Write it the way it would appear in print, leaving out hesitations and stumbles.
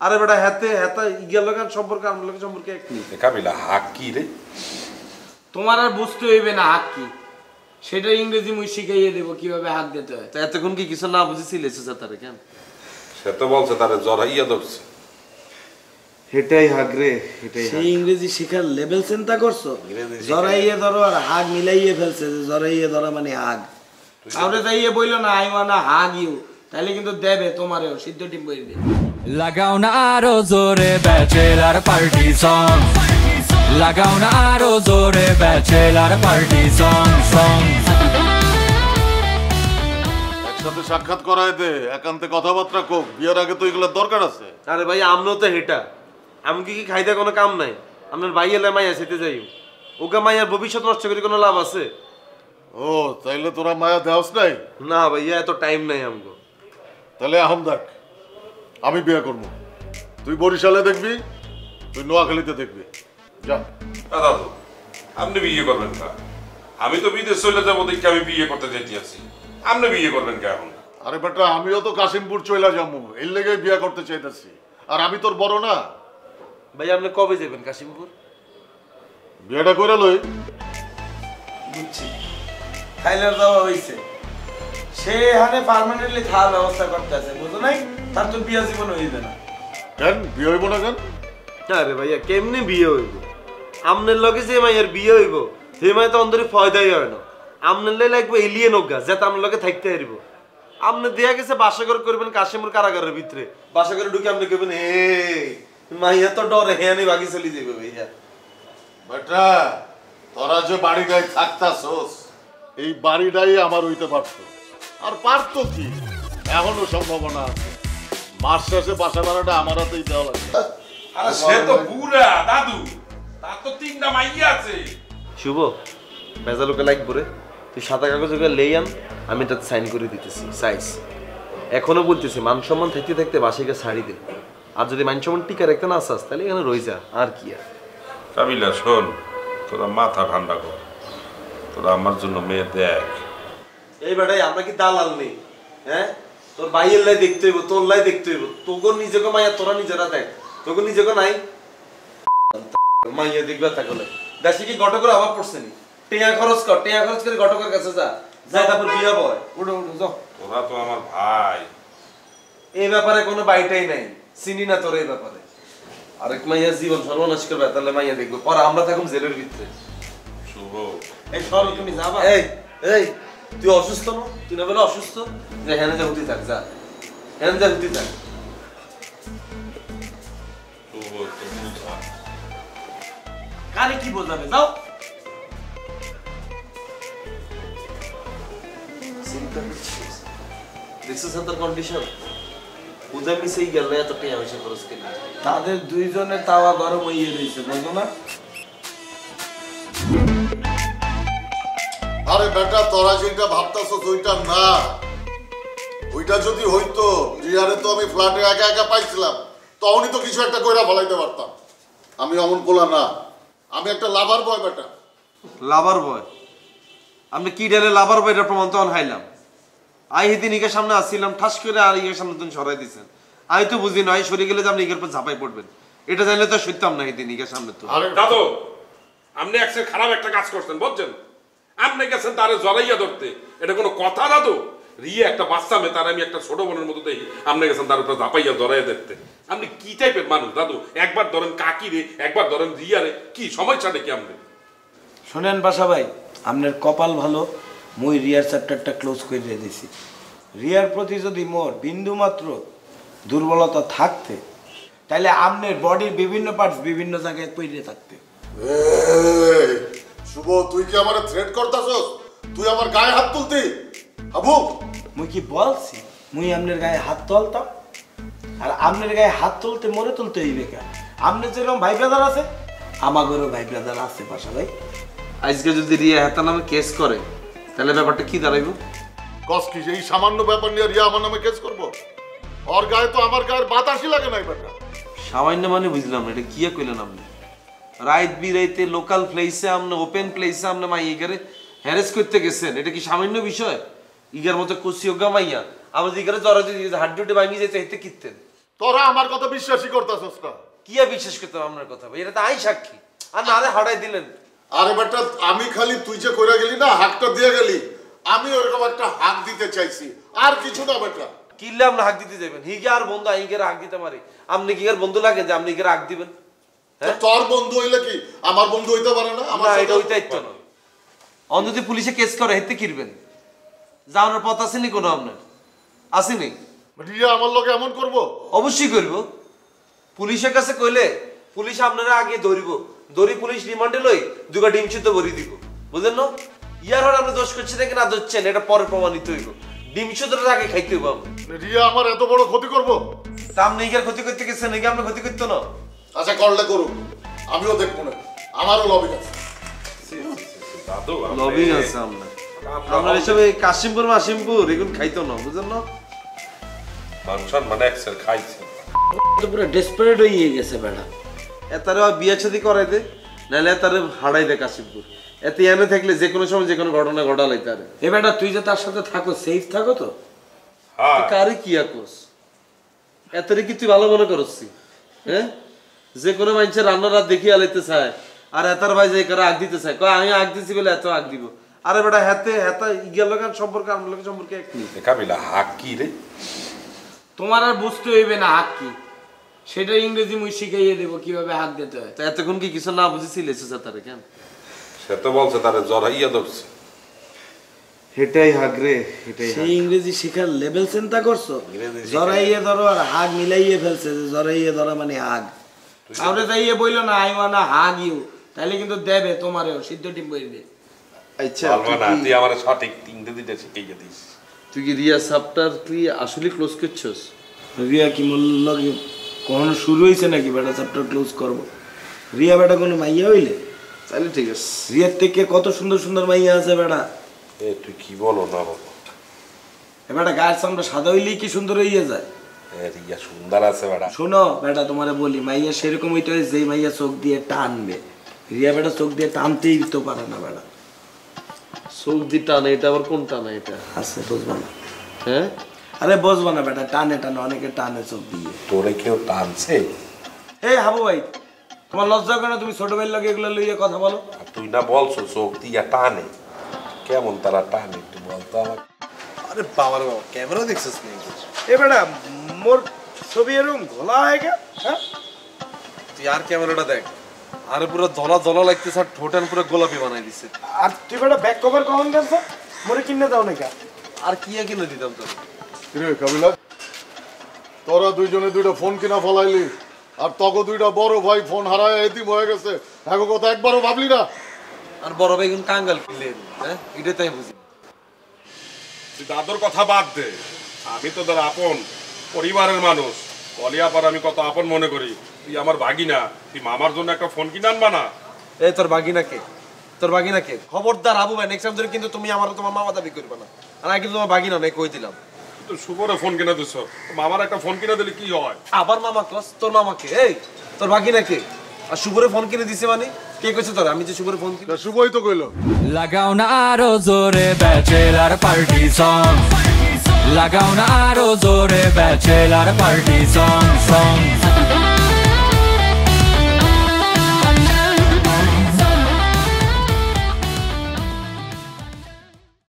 আরে বেটা হাতে হাতে ইগের লগান সম্পর্কে আমার লগে সম্পর্কে এক নি কাবিলা হাক কি রে তোমার আর বুঝতে হইবে না হাক কি সেটা ইংরেজি মুই শিখাইয়ে দেব কিভাবে হাক দিতে হয়। তা এতক্ষণ কি কিছু না বুঝেছিল এসেছে তারে কেন? সে তো বলছে তারে জড়াইয়া ধরছে। হেটাই হাক রে, হেটাই সেই ইংরেজি শিখার লেভেল চিন্তা করছো? জড়াইয়ে ধরো আর হাগ মিলাইয়ে ফেলছে যে জড়াইয়ে ধরা মানে হাগ। কাউরে যাইয়ে বইলো না আই ওয়ানা হাগ ইউ, তাহলে কিন্তু দেবে তোমারেও সিদ্ধ টিম বইবে। লাগাও না আরো জোরে ব্যাচেলার পার্টি সং, লাগাও না আরো জোরে ব্যাচেলার পার্টি সং সং। একসাথে সাক্ষাৎ করায় দে, একান্তে কথাবার্তা কোক, বিয়ের আগে তো এগুলোর দরকার আছে। আরে ভাই আমরাও তো হেটা, আমি কি খাইতে কোনো কাম নাই? আপনার ভাই এলে মাইয়া সেতে যাই, ওকে মাইয়ার ভবিষ্যৎ নষ্ট করে কোনো লাভ আছে? ও তাইলে তোরা মায়া দেওয়াস নাই? না ভাইয়া এত টাইম নাই আমগো। তাহলে আহম দেখ, আমি বিয়ে করবো, তুই বরিশালে দেখবি, তুই নোয়াখালীতে দেখবি, যা। দাদু আপনি বিয়ে করবেন না, আমি তো বিদেশ চলে যাবো দেখি আমি বিয়ে করতে যেতে আছি, আপনি বিয়ে করবেন কে এখন? আরে বেটা আমিও তো কাশিমপুর চলে যাবো, এর লেগে বিয়ে করতে চাইতেছি, আর আমি তোর বড় না? ভাই আপনি কবে যাবেন কাশিমপুর? বিয়েটা করে লই। বুঝছি থাইল্যান্ড যাওয়া হয়েছে, সে এখানে পার্মানেন্টলি থাকার ব্যবস্থা করতে আছে, বুঝো নাই? তার তো বিয়া জীবন হইবে না। কেন বিয়ে হইব না কেন? আরে ভাইয়া কেমনে বিয়ে হইব? আমনের লগে যে মাইয়ার বিয়ে হইব সে মাই তো অন্তরে ফয়দাই হয় না। আমনের লাই লাগবে এলিয়েন হোক যাতে আমনের লগে থাকতে পারিব। আপনি দেয়া গেছে বাসাঘর করবেন কাশিমপুর কারাগারের ভিতরে, বাসাঘরে ঢুকে আপনি কইবেন এ মাইয়া তো ডরে হেয়ানি ভাগি চলে যাবে ভাইয়া। বেটা তোরা যে বাড়িটাই থাকতাছস, এই বাড়িটাই আমার হইতে পারতো, আর পারতো কি, এখনো সম্ভাবনা আছে, মাস শেষে বাসা ভাড়াটা আমার হাতেই দেওয়া লাগবে। আরে সে তো বুড়া দাদু, তার তো 3টা মাইয়া আছে। শুভ ভেজা লোকে লাগবো রে, তুই সাদা কাগজ লেই আন, আমি এটা সাইন করে দিতেছি সাইজ। এখনো বলতেছি মান সম্মান থাকতে থাকতে বাসাকে ছাড়ি দে, আর যদি মান সম্মান টিকা রাখতে না আসাস তাহলে এখানে রয়ে যা, আর কি আর। কাবিলা শোন, তোরা মাথা ঠান্ডা কর, তোরা আমার জন্য মেয়ে দেখ। এই বেটাই আমরা কি দালাল নেই? হ্যাঁ তোর ভাইয়ের লাই দেখতে হইব, তোর লাই দেখতে হইব, তোর নিজেকে মাইয়া তোরা নিজেরা দেখ, তোকে নিজেকে নাই মাইয়া দেখবে থাকলে দেশে কি ঘটকের অভাব পড়ছে নি? টেয়া খরচ কর, টেয়া খরচ করে ঘটকের কাছে যা, যাই তারপর বিয়া বয়। উঠো উঠো যাও। তোরা তো আমার ভাই। এই ব্যাপারে কোনো বাইটাই নাই, চিনি না তোর এই ব্যাপারে। আরেক মাইয়া জীবন সর্বনাশ করবে, তাহলে মাইয়া দেখবো পরে আমরা থাকুম জেলের ভিতরে। শুভ এই সর তুমি যাবা? এই এই তুই অসুস্থ না? তুই না বলে অসুস্থ? যে হ্যাঁ যা হতে থাক, যা হ্যাঁ যা হতে থাক। শুভ তো বুঝা। কারে কি বোঝাবে? যাও। চিন্তা করছিস? দেখছিস তোর কন্ডিশন? বুঝা মিশেই গেল এত টাকা পয়সা খরচ করে। তাদের দুইজনের তাওয়া গরম হয়ে রয়েছে, বুঝো না? আরে বেটা তোরা যেটা ভাবতাছস ওইটা না, ওইটা যদি হইতো রিয়ারে তো আমি ফ্ল্যাটে একা একা পাইছিলাম, তখনই তো কিছু একটা কইরা ফলাইতে পারতাম। আমি অমন কোলা না, আমি একটা লাভার বয় বেটা। লাভার বয়? আপনি কি ডালে লাভার বয়? এটা প্রমাণ তো হাইলাম। আই হিদিন ইগের সামনে আসছিলাম, ঠাস করে আর ইগের সামনে তুমি সরাই দিচ্ছেন। আমি তো বুঝি নয় সরে গেলে যে আপনি ইগের পর ঝাঁপাই পড়বেন, এটা জানলে তো সত্যম না হিদিন ইগের সামনে তো। আরে দাদু আপনি একসে খারাপ একটা কাজ করছেন বুঝছেন, আপনি গেছেন তারে জড়াইয়া ধরতে, এটা কোনো কথা দাদু? রিয়া একটা বাচ্চা মেয়ে, তার আমি একটা ছোট বোনের মতো দেখি, আপনি গেছেন তার উপরে ঝাঁপাইয়া জড়াইয়া দেখতে। আপনি কি টাইপের মানুষ দাদু? একবার ধরেন কাকি রে, একবার ধরেন রিয়া রে, কি সমস্যাটা কি আপনি? শোনেন বাসা ভাই, আপনার কপাল ভালো, মুই রিয়ার চ্যাপ্টারটা ক্লোজ করে দিয়ে দিছি। রিয়ার প্রতি যদি মোর বিন্দু মাত্র দুর্বলতা থাকতে, তাহলে আপনার বডির বিভিন্ন পার্টস বিভিন্ন জায়গায় পড়ে থাকতে। এই, শুভ তুই কি আমারে থ্রেট করতাছস? তুই আমার গায়ে হাত তুলতি? আবু মুই কি বলছি মুই আপনার গায়ে হাত তুলতাম? আর আপনার গায়ে হাত তুলতে মরে তুলতে হইবে কেন? আপনার যেরকম ভাই ব্রাদার আছে, আমাদেরও ভাই ব্রাদার আছে বাসা ভাই। আজকে যদি রিয়া হেতার নামে কেস করে তাহলে ব্যাপারটা কি দাঁড়াইব? কস কি এই সামান্য ব্যাপার নিয়ে রিয়া আমার নামে কেস করবো? ওর গায়ে তো আমার গায়ের বাতাসই লাগে নাই বেটা। সামান্য মানে বুঝলাম না, এটা কি কইলেন আপনি? রাইত বিরাইতে লোকাল প্লেসে আপনি ওপেন প্লেসে আপনি মাই ইগারে হ্যারেস করতে গেছেন, এটা কি সামান্য বিষয়? ইগার মতো কুসিওগা মাইয়া আমাদের ইগারে জরা যদি হাড্ডুটে ভাঙি যেতে হেতে কিতেন। তোরা আমার কথা বিশ্বাসই করতেছস না। কি আর বিশ্বাস করতাম আপনার কথা ভাই, এটা তো আই সাক্ষী। আর না রে হারাই দিলেন। আরে বেটা আমি খালি তুই যে কইরা গেলি না হাকটা দিয়ে গেলি, আমি ওরকম একটা হাক দিতে চাইছি, আর কিছু না বেটা। কিল্লে আপনি হাক দিতে যাবেন? হিগে আর বন্ধু আইগে হাক দিতে পারি? আপনি কি আর বন্ধু লাগে যে আপনি কি হাক দিবেন? হ্যাঁ তোর বন্ধু হইলে কি আমার বন্ধু হইতে পারে না? আমার এটা হইতে না। অন যদি পুলিশে কেস করে হেতে কিরবেন? যাওয়ার পথ আসেনি কোনো আপনার? আসেনি? রিয়া আমার লোকে এমন করব? অবশ্যই করব। পুলিশের কাছে কইলে পুলিশ আপনারা আগে ধরিব, ধরি পুলিশ রিমান্ডে লই দুগা ডিম সিদ্ধ ভরি দিব, বুঝলেন না? ইয়ার হল আপনি দোষ করছেন নাকি না ধরছেন এটা পরে প্রমাণিত হইব। ডিম সিদ্ধটা আগে খাইতে হইব। রিয়া আমার এত বড় ক্ষতি করব? তা আপনি ইগার ক্ষতি করতে গেছেন নাকি আপনি ক্ষতি করতো না? আচ্ছা করলে করুক, আমিও দেখবো না, আমারও লবি আছে। দাদু লবি আছে আপনার। আমরা এসব এই কাশিমপুর মাসিমপুর এগুলো খাইতো না, বুঝলেন না? মানুষের মানে একসের খাইছে তো পুরো ডেসপারেট হয়ে গেছে বেটা। এতারে বিয়ে শাদী করাই দে, নাহলে এতারে হারাই দে কাশিমপুর। এতে এনে থাকলে যে কোনো সময় যে কোনো ঘটনা ঘটালাই তারে। এ বেটা তুই যে তার সাথে থাকো সেফ থাকো তো? হ্যাঁ কারে কি আকোস? এতরে কি তুই ভালো মনে করছি? হ্যাঁ, যে কোনো মানুষের রান্না রাত দেখিয়ে আলাইতে চায়, আর এতার ভাই যে কারে আগ দিতে চায়, কয় আমি আগ দিছি বলে এত আগ দিব। আরে বেটা হাতে হাতা ইগের লোকের সম্পর্ক আমার লোকের সম্পর্কে এক নেই। কাবিলা হাক কি রে? তোমার আর বুঝতে হইবে না হাক কি, সেটা ইংরেজি মুই শিখাইয়ে দেবো কিভাবে হাক দিতে হয়। তা এতক্ষণ কি কিছু না বুঝেছিলে তারে? কেন সে তো বলছে তারে জড়াইয়া ধরছে। হেটাই হাগ রে, হেটাই সেই ইংরেজি শিখার লেভেল চিন্তা করছো? জড়াইয়ে ধরো আর হাগ মিলাইয়ে ফেলছে যে জড়াইয়ে ধরা মানে হাগ। কাউরে যাইয়ে বইলো না আই ওয়ানা হাগ ইউ, তাহলে কিন্তু দেবে তোমারেও সিদ্ধ টিম বইবে। আচ্ছা বলবো না, তুই আমার সঠিক ইংরেজিটা শিখাইয়া দিস। তুই কি রিয়া সাপটার কি আসলে ক্লোজ করছস? রিয়া কি মূল্য কখনো শুরু হয়েছে নাকি বেটা চ্যাপ্টার ক্লোজ করবো? রিয়া বেটা কোনো মাইয়া হইলে? তাহলে ঠিক আছে। রিয়ার থেকে কত সুন্দর সুন্দর মাইয়া আছে বেটা। এ তুই কি বলো না বলো? এ বেটা গায়ের চামড়া সাদা হইলেই কি সুন্দর হইয়া যায়? রিয়া সুন্দর আছে বেটা। শোনো বেটা তোমারে বলি, মাইয়া সেরকম হইতে হয় যেই মাইয়া চোখ দিয়ে টানবে। রিয়া বেটা চোখ দিয়ে টানতেই তো পারে না বেটা। চোখ দিয়ে টানে, এটা আবার কোন টানে? এটা আছে বুঝবা না? হ্যাঁ আরে বুঝবা না বেটা, টানে টানে অনেকে টানে চোখ দিয়ে। তোরে কেউ টানছে? এই হাবু ভাই, তোমার লজ্জা করে না? তুমি ছোট ভাইয়ের লগে এগুলো লইয়া কথা বলো। তুই না বলছো চোখ দিয়া টানে, কেমন তারা টানে একটু বলতো আমাকে। আরে বাবার বাবা, ক্যামেরা দেখছিস নাকি? এ বেটা মোর ছবি এরকম ঘোলা হয়ে গে। হ্যাঁ তুই আর ক্যামেরাটা দেখ, আরে পুরো ধলা ধলা লাগতেছে আর ঠোঁটান পুরো গোলাপি বানাই দিছে। আর তুই বেটা ব্যাক কভার কখন গেছ? মোরে কিনে দাও নাকি? আর কি কিনে দিতাম তোর? কিরে কাবিলা, তোরা দুইজনে দুইটা ফোন কিনা ফলাইলি, আর তখন দুইটা বড় ভাই ফোন হারায় এতিম হয়ে গেছে, এখন কথা একবারও ভাবলি না? আর বড় ভাই কোন কাঙ্গাল কিনলে? হ্যাঁ এটাই তাই বুঝি। তুই দাদুর কথা বাদ দে, আমি তো তোর আপন পরিবারের মানুষ। কলিয়াপার আমি কত আপন মনে করি। তুই আমার ভাগিনা, তুই মামার জন্য একটা ফোন কিনে আনবা না? এই তোর বাগিনা কে? তোর বাগিনা কে? খবরদার আবু ভাই, নেক্সট টাইম ধরে কিন্তু তুমি আমার তোমার মামা দাবি করবে না। আর আমি কিন্তু তোমার বাগিনা নাই, কই দিলাম। তুই শুভরে ফোন কিনে দিছ, মামার একটা ফোন কিনে দিলে কি হয়? আবার মামা কস? তোর মামা কে? এই তোর বাগিনা কে? আর শুভরে ফোন কিনে দিছে মানে কে কইছে তোর? আমি যে শুভরে ফোন কিনে শুভই তো কইলো। লাগাও না আরো জোরে ব্যাচেলার পার্টি সং, লাগাও না আরো জোরে ব্যাচেলার পার্টি সং।